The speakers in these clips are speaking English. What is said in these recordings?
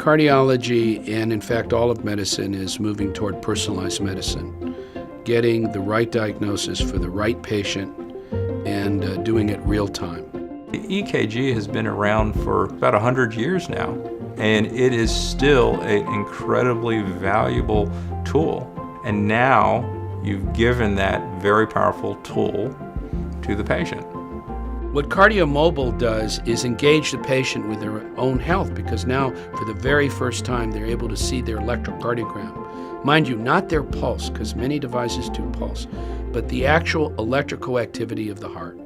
Cardiology, and in fact all of medicine, is moving toward personalized medicine, getting the right diagnosis for the right patient and doing it real time. The EKG has been around for about 100 years now, and it is still an incredibly valuable tool. And now you've given that very powerful tool to the patient. What KardiaMobile does is engage the patient with their own health, because now, for the very first time, they're able to see their electrocardiogram. Mind you, not their pulse, because many devices do pulse, but the actual electrical activity of the heart.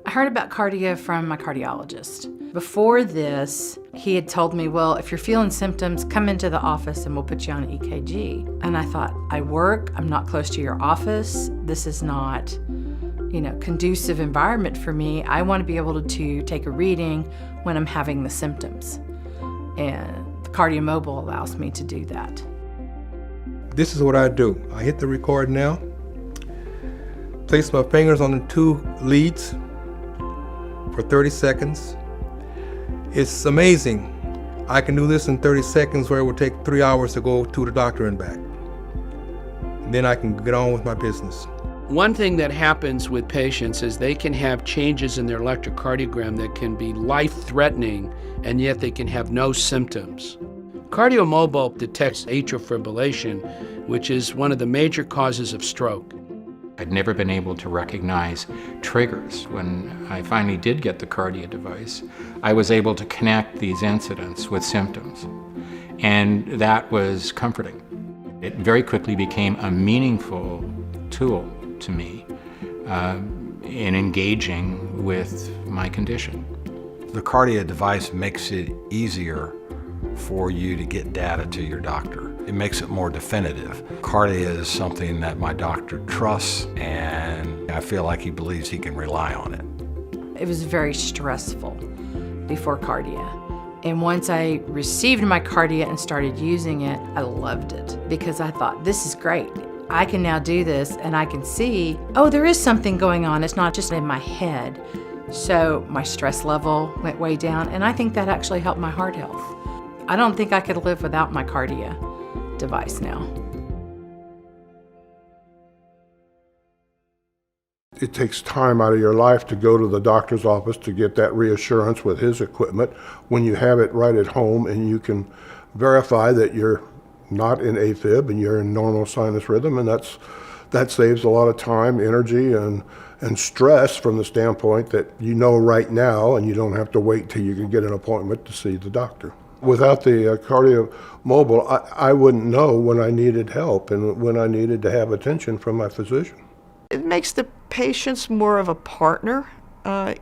I heard about Kardia from my cardiologist. Before this, he had told me, well, if you're feeling symptoms, come into the office and we'll put you on an EKG. And I thought, I work, I'm not close to your office, this is not, conducive environment for me. I want to be able to take a reading when I'm having the symptoms. And KardiaMobile allows me to do that. This is what I do. I hit the record now, place my fingers on the two leads for 30 seconds. It's amazing. I can do this in 30 seconds where it would take 3 hours to go to the doctor and back. And then I can get on with my business. One thing that happens with patients is they can have changes in their electrocardiogram that can be life-threatening, and yet they can have no symptoms. KardiaMobile detects atrial fibrillation, which is one of the major causes of stroke. I'd never been able to recognize triggers. When I finally did get the Kardia device, I was able to connect these incidents with symptoms, and that was comforting. It very quickly became a meaningful tool to me in engaging with my condition. The Kardia device makes it easier for you to get data to your doctor. It makes it more definitive. Kardia is something that my doctor trusts, and I feel like he believes he can rely on it. It was very stressful before Kardia. And once I received my Kardia and started using it, I loved it because I thought, this is great. I can now do this and I can see, oh, there is something going on. It's not just in my head. So my stress level went way down, and I think that actually helped my heart health. I don't think I could live without my Kardia device now. It takes time out of your life to go to the doctor's office to get that reassurance with his equipment when you have it right at home and you can verify that you're not in AFib and you're in normal sinus rhythm, and that saves a lot of time, energy, and stress from the standpoint that you know right now, and you don't have to wait till you can get an appointment to see the doctor. Without the KardiaMobile, I wouldn't know when I needed help and when I needed to have attention from my physician. It makes the patients more of a partner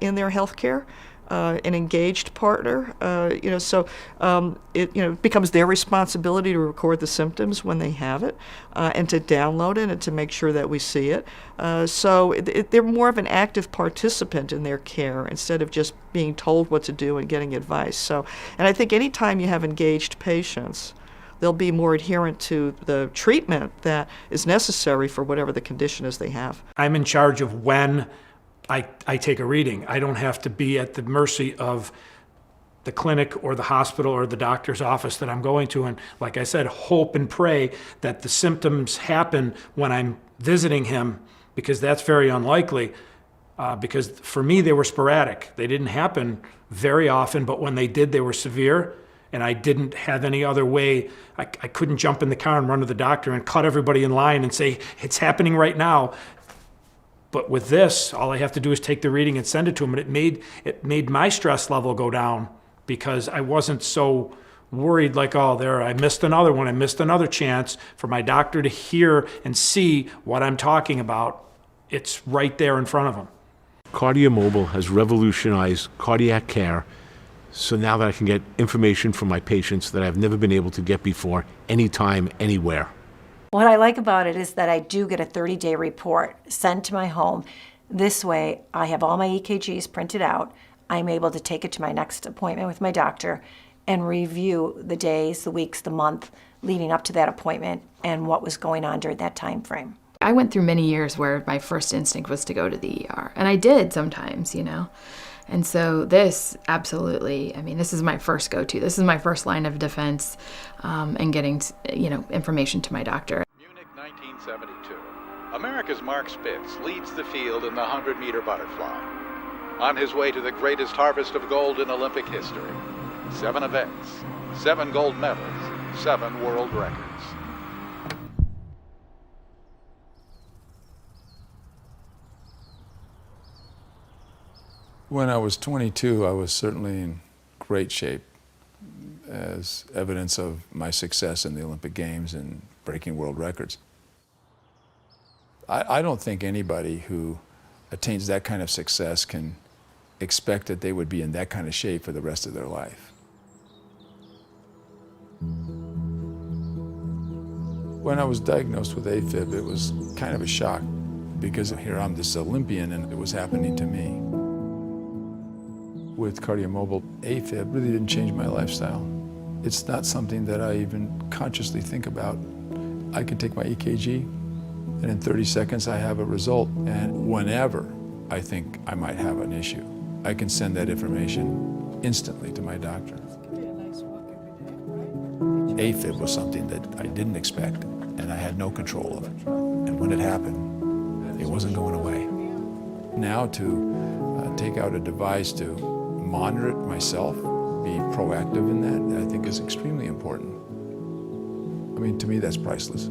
in their health care. An engaged partner, it becomes their responsibility to record the symptoms when they have it, and to download it and to make sure that we see it. They're more of an active participant in their care instead of just being told what to do and getting advice. And I think anytime you have engaged patients, they'll be more adherent to the treatment that is necessary for whatever the condition is they have. I'm in charge of when I take a reading. I don't have to be at the mercy of the clinic or the hospital or the doctor's office that I'm going to, and like I said, hope and pray that the symptoms happen when I'm visiting him, because that's very unlikely, because for me they were sporadic. They didn't happen very often, but when they did, they were severe, and I didn't have any other way. I couldn't jump in the car and run to the doctor and cut everybody in line and say, it's happening right now. But with this, all I have to do is take the reading and send it to him, and it made my stress level go down because I wasn't so worried like, oh, I missed another one, I missed another chance for my doctor to hear and see what I'm talking about. It's right there in front of him. KardiaMobile has revolutionized cardiac care, so now that I can get information from my patients that I've never been able to get before, anytime, anywhere. What I like about it is that I do get a 30-day report sent to my home. This way, I have all my EKGs printed out. I'm able to take it to my next appointment with my doctor and review the days, the weeks, the month leading up to that appointment and what was going on during that time frame. I went through many years where my first instinct was to go to the ER, and I did sometimes, And so this, absolutely, I mean, this is my first go-to. This is my first line of defense and getting, information to my doctor. Munich 1972. America's Mark Spitz leads the field in the 100-meter butterfly. On his way to the greatest harvest of gold in Olympic history. 7 events, 7 gold medals, 7 world records. When I was 22, I was certainly in great shape, as evidence of my success in the Olympic Games and breaking world records. I don't think anybody who attains that kind of success can expect that they would be in that kind of shape for the rest of their life. When I was diagnosed with AFib, it was kind of a shock, because here I'm this Olympian and it was happening to me. With KardiaMobile, AFib really didn't change my lifestyle. It's not something that I even consciously think about. I can take my EKG, and in 30 seconds I have a result, and whenever I think I might have an issue, I can send that information instantly to my doctor. AFib was something that I didn't expect, and I had no control of it. And when it happened, it wasn't going away. Now to take out a device to monitor it myself, be proactive in that, I think is extremely important. I mean, to me, that's priceless.